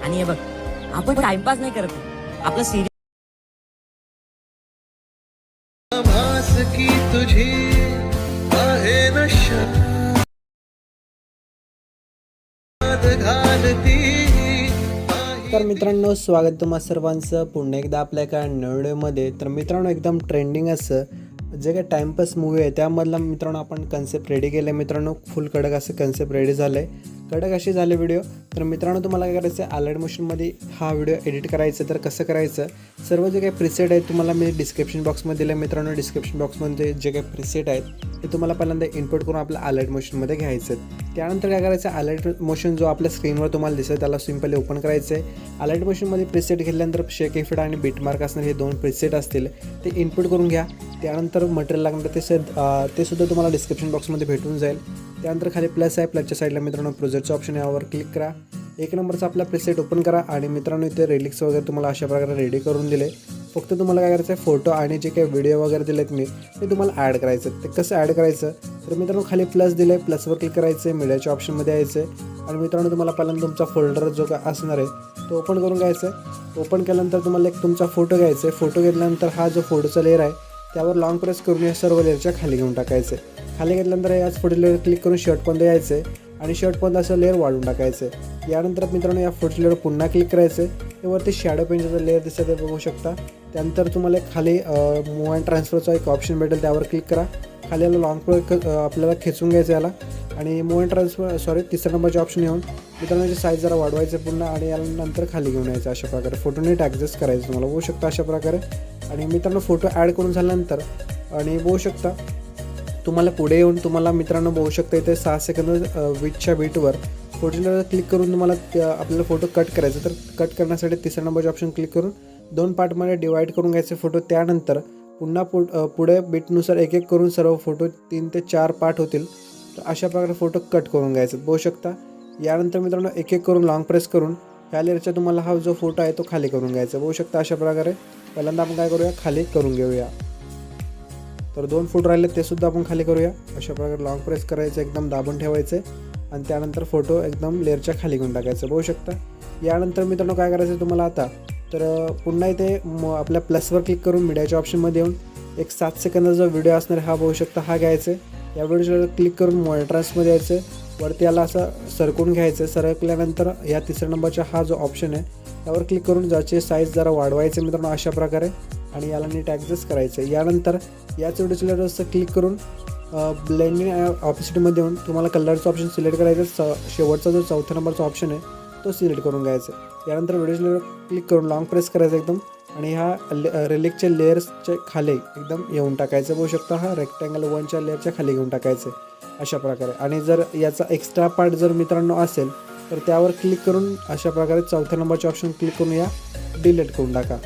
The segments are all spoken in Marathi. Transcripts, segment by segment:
आणि हे बघ, आपण टाइमपास नाही करत, आपलं सिरियस की तुझी आहे नशा घालती. तर मित्रांनो, स्वागत तुम्हा सर्वांचं पुन्हा एकदा आपल्या एका नवीन व्हिडिओमध्ये. तर मित्रांनो, एकदम ट्रेंडिंग असं जे काही टाइमपास मूवी आहे त्यामधला मित्रांनो आपण कन्सेप्ट रेडी केलं आहे. मित्रांनो, फुल कडक असं कन्सेप्ट रेडी झालं आहे. कडक अशी झाले व्हिडिओ. तर मित्रांनो, तुम्हाला काय करायचं आहे, आलाइट मोशनमध्ये हा व्हिडिओ एडिट करायचा. तर कसं करायचं, सर्व जे काही प्रिसेट आहेत तुम्हाला मी डिस्क्रिप्शन बॉक्समध्ये दिलं. मित्रांनो, डिस्क्रिप्शन बॉक्समध्ये जे काही प्रिसेट आहेत ते तुम्हाला पहिल्यांदा इनपुट करून आपल्या आलाइट मोशनमध्ये घ्यायचं आहे. त्यानंतर काय करायचं, आलाइट मोशन जो आपल्या स्क्रीनवर तुम्हाला दिसेल त्याला सिम्पली ओपन करायचं आहे. आलाइट मोशनमध्ये प्रिसेट घेतल्यानंतर शेक इफेक्ट आणि बीटमार्क असणारे हे दोन प्रिसेट असतील ते इनपुट करून घ्या. त्यानंतर मटेरियल लागणार ते सुद्धा तुम्हाला डिस्क्रिप्शन बॉक्समध्ये भेटून जाईल. त्यानंतर खाली प्लस आहे, प्लसच्या साईडला मित्रांनो प्रोजेक्टचं ऑप्शन यावर क्लिक करा. एक नंबरचा आपला प्रिसेट ओपन करा आणि मित्रांनो इथे रिलिक्स वगैरे तुम्हाला अशा प्रकारे रेडी करून दिले. फक्त तुम्हाला काय करायचं आहे, फोटो आणि जे काही व्हिडिओ वगैरे दिलेत मी ते तुम्हाला ॲड करायचं. ते कसं ॲड करायचं, तर मित्रांनो खाली प्लस दिलं आहे, प्लसवर क्लिक करायचं आहे, मीडियाच्या ऑप्शनमध्ये यायचं आहे आणि मित्रांनो तुम्हाला पहिल्यांदा तुमचा फोल्डर जो काय असणार आहे तो ओपन करून घ्यायचा आहे. ओपन केल्यानंतर तुम्हाला एक तुमचा फोटो घ्यायचा आहे. फोटो घेतल्यानंतर हा जो फोटोचा लेअर आहे त्यावर लॉंग प्रेस करून या सर्व लेअरच्या खाली घेऊन टाकायचं आहे. खाली घेतल्यानंतर याच फोटो लेअर क्लिक करून शर्टपर्यंत यायचं आहे आणि शर्टपर्यंत असं लेअर वाढून टाकायचं आहे. यानंतर मित्रांनो या फोटो लेअर पुन्हा क्लिक करायचं आहे. त्यावरती शॅडो पेनचा लेअर दिसतं ते बघू शकता. त्यानंतर तुम्हाला खाली मूव अँड ट्रान्सफरचा एक ऑप्शन भेटेल, त्यावर क्लिक करा. खाली याला लॉंग प्रेस आपल्याला खेचून घ्यायचं याला आणि मूव अँड ट्रान्सफर तिसऱ्या नंबरचे ऑप्शन येऊन मित्रांनो याची साईज जरा वाढवायचं पुन्हा आणि याला नंतर खाली घेऊन यायचं. अशा प्रकारे फोटो नीट ॲडजस्ट करायचं तुम्हाला बघू शकता अशा प्रकारे. आणि मित्रांनो फोटो ॲड करून झाल्यानंतर आणि बघू शकता तुम्हाला पुढे येऊन तुम्हाला मित्रांनो बघू शकता इथे 6 सेकंद विथच्या बीटवर फोटोला क्लिक करून तुम्हाला आपल्याला फोटो कट करायचा. तर कट करण्यासाठी तिसऱ्या नंबरचे ऑप्शन क्लिक करून 2 पार्टमध्ये डिवाईड करून घ्यायचे फोटो. त्यानंतर पुन्हा पुढे बीटनुसार एक एक करून सर्व फोटो 3 ते 4 पार्ट होतील. तर अशा प्रकारे फोटो कट करून घ्यायचे बघू शकता. यानंतर मित्रांनो एक एक करून लॉंग प्रेस करून ह्या लेअरचा तुम्हाला हा जो फोटो आहे तो खाली करून घ्यायचा बघू शकता अशा प्रकारे. पहिल्यांदा आपण काय करूया, खाली करून घेऊया. तर 2 फोटो राहिले ते सुद्धा आपण खाली करूया. अशा प्रकारे लॉंग प्रेस करायचं, एकदम दाबून ठेवायचं आणि त्यानंतर फोटो एकदम लेअरच्या खाली घेऊन टाकायचं बघू शकता. यानंतर मित्रांनो काय करायचं तुम्हाला आता, तर पुन्हा इथे आपल्या प्लसवर क्लिक करून मीडियाच्या ऑप्शनमध्ये येऊन एक 7 सेकंदाचा जो व्हिडिओ असणार हा बघू शकता हा घ्यायचा आहे. या व्हिडिओवर क्लिक करून मॉनिटर्समध्ये यायचं, वरती याला असं सरकून घ्यायचं. सरकल्यानंतर या तिसऱ्या नंबरचा हा जो ऑप्शन आहे त्यावर क्लिक करून ज्याची साईज जरा वाढवायचं मित्रांनो अशा प्रकारे आणि याला नीट ॲडजस्ट करायचं. यानंतर याच व्हिडिओच्या लेअरवर क्लिक करून ब्लेंडिंग ऑप्शनमध्ये येऊन तुम्हाला कलरचं ऑप्शन सिलेक्ट करायचं. शेवटचा जो 4थ्या नंबरचा ऑप्शन आहे तो सिलेक्ट करून घ्यायचा. यानंतर व्हिडिओच्या लेअरवर क्लिक करून लॉंग प्रेस करायचं एकदम आणि ह्या रिलिकच्या लेअर्सच्या खाली एकदम येऊन टाकायचं बघू शकता. हा रेक्टँगल 1च्या लेअरच्या खाली घेऊन टाकायचं अशा प्रकारे. आणि जर याचा एक्स्ट्रा पार्ट जर मित्रांनो असेल तर त्यावर क्लिक करून अशा प्रकारे 4थ्या नंबरचे ऑप्शन क्लिक करून या डिलीट करून टाका.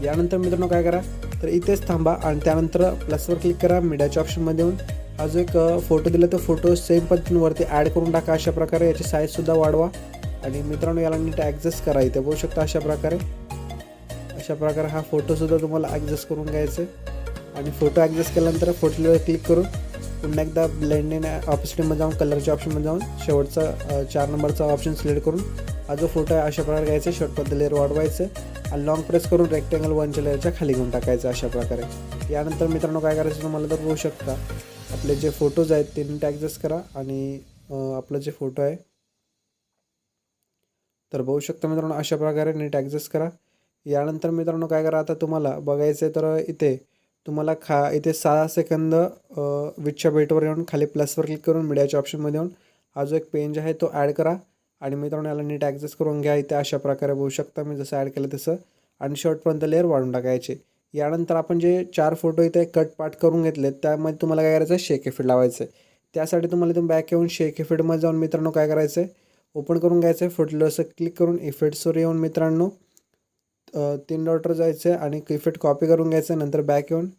यानंतर मित्रांनो काय करा, तर इथेच थांबा आणि त्यानंतर प्लसवर क्लिक करा. मीडियाच्या ऑप्शनमध्ये येऊन हा जो एक फोटो दिला तो फोटो सेम पद्धतीवरती ॲड करून टाका अशा प्रकारे. याची साईजसुद्धा वाढवा आणि मित्रांनो याला नीट ॲडजस्ट करा. इथे बघू शकता अशा प्रकारे हा फोटोसुद्धा तुम्हाला ॲडजस्ट करून घ्यायचं आहे. आणि फोटो ॲडजस्ट केल्यानंतर फोटोवर क्लिक करून पुन्हा एकदा ब्लेंडिंग ऑप्शनमध्ये जाऊन कलरच्या ऑप्शनमध्ये जाऊन शेवटचा 4 नंबरचा ऑप्शन सिलेक्ट करून हा जो फोटो आहे अशा प्रकारे घ्यायचा. शॉर्टमध्ये लेअर वाढवायचं आणि लॉंग प्रेस करून रेक्टँगल 1च्या लेअरच्या खाली घेऊन टाकायचं अशा प्रकारे. यानंतर मित्रांनो काय करायचं तुम्हाला तर बघू शकता आपले जे फोटोज आहेत ते नीट ॲडजस्ट करा आणि आपलं जे फोटो आहे तर बघू शकता मित्रांनो अशा प्रकारे नीट ॲडजस्ट करा. यानंतर मित्रांनो काय करा, आता तुम्हाला बघायचं आहे तर इथे तुम्हाला इथे 6 सेकंद विथच्या बेटवर येऊन खाली प्लसवर क्लिक करून मीडियाच्या ऑप्शनमध्ये येऊन हा जो एक पेंज आहे तो ॲड करा आणि मित्रांनो याला नीट ॲडजस्ट करून घ्या. इथे अशा प्रकारे बघू शकता मी जसं ॲड केलं तसं आणि शॉर्टपर्यंत लेअर वाढून टाकायचे. यानंतर आपण जे 4 फोटो इथे कट पार्ट करून घेतले त्यामध्ये तुम्हाला काय करायचं आहे, शेक इफेक्ट लावायचं आहे. त्यासाठी तुम्हाला इथून बॅक येऊन शेक इफेक्टमध्ये जाऊन मित्रांनो काय करायचं आहे, ओपन करून घ्यायचं आहे. फोटोला असं क्लिक करून इफेक्ट्सवर येऊन मित्रांनो 3 डॉटवर जायचं आहे आणि इफेक्ट कॉपी करून घ्यायचं आहे. नंतर बॅक येऊन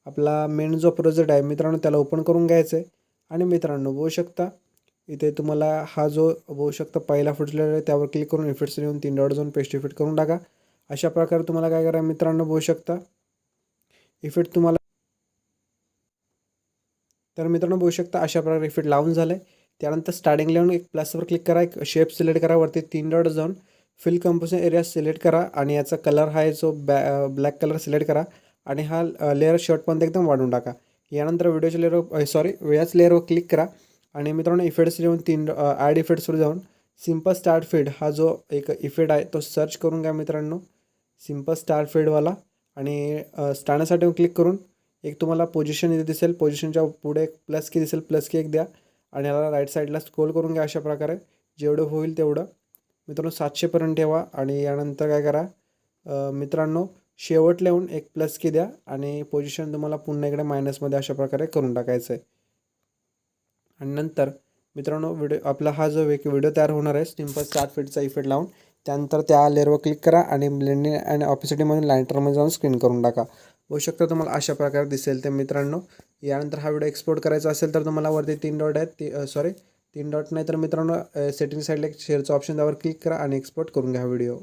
आपला मेन जो प्रोजेक्ट आहे मित्रांनो त्याला ओपन करून घ्यायचं आहे. आणि मित्रांनो बघू शकता इथे तुम्हाला हा जो बघू शकता पहिला फोटो आहे त्यावर क्लिक करून इफेक्ट्स येऊन 3 डॉट जाऊन पेस्ट इफेक्ट करून टाका. अशा प्रकारे तुम्हाला काय करा मित्रांनो बघू शकता इफेक्ट तुम्हाला तर मित्रांनो बघू शकता अशा प्रकारे इफेक्ट लावून झालं आहे. त्यानंतर स्टार्टिंग लेवून एक प्लसवर क्लिक करा, एक शेप सिलेक्ट करा, वरती 3 डॉट जाऊन फिल कंपोजिशन एरिया सिलेक्ट करा आणि याचा कलर हा आहे जो ब्लॅक कलर सिलेक्ट करा आणि हा लेअर शॉर्टपर्यंत एकदम वाढवून टाका. यानंतर व्हिडिओच्या लेअरवर याच लेअरवर क्लिक करा आणि मित्रांनो इफेक्ट्स येऊन ॲड इफेक्ट्सवर जाऊन सिम्पल स्टार्ट फीड हा जो एक इफेक्ट आहे तो सर्च करून घ्या मित्रांनो, सिम्पल स्टार फीडवाला. आणि स्टार्टसाठी क्लिक करून एक तुम्हाला पोझिशन इथे दिसेल, पोझिशनच्या पुढे एक प्लस की दिसेल, प्लस की एक द्या आणि याला राईट साईडला स्क्रोल करून घ्या. अशा प्रकारे जेवढं होईल तेवढं मित्रांनो 700पर्यंत ठेवा आणि यानंतर काय करा मित्रांनो, शेवट लिहून एक प्लस की द्या आणि पोझिशन तुम्हाला पुन्हा इकडे मायनसमध्ये अशा प्रकारे करून टाकायचं आहे. आणि नंतर मित्रांनो आपला हा जो एक व्हिडिओ तयार होणार आहे सिम्पल स्टार्ट फीडचा इफेक्ट लावून, त्यानंतर त्या लेअरवर क्लिक करा आणि ब्लेंडिंग अँड ऑपेसिटीमधून लायटरमध्ये जाऊन स्क्रीन करून टाका. होऊ शकतं तुम्हाला अशा प्रकारे दिसेल ते मित्रांनो. यानंतर हा व्हिडिओ एक्सपोर्ट करायचा असेल तर तुम्हाला वरती 3 डॉट आहेत, 3 डॉट नाही तर मित्रांनो सेटिंग साईडला एक शेअरचा ऑप्शन त्यावर क्लिक करा आणि एक्सपोर्ट करून घ्या व्हिडिओ.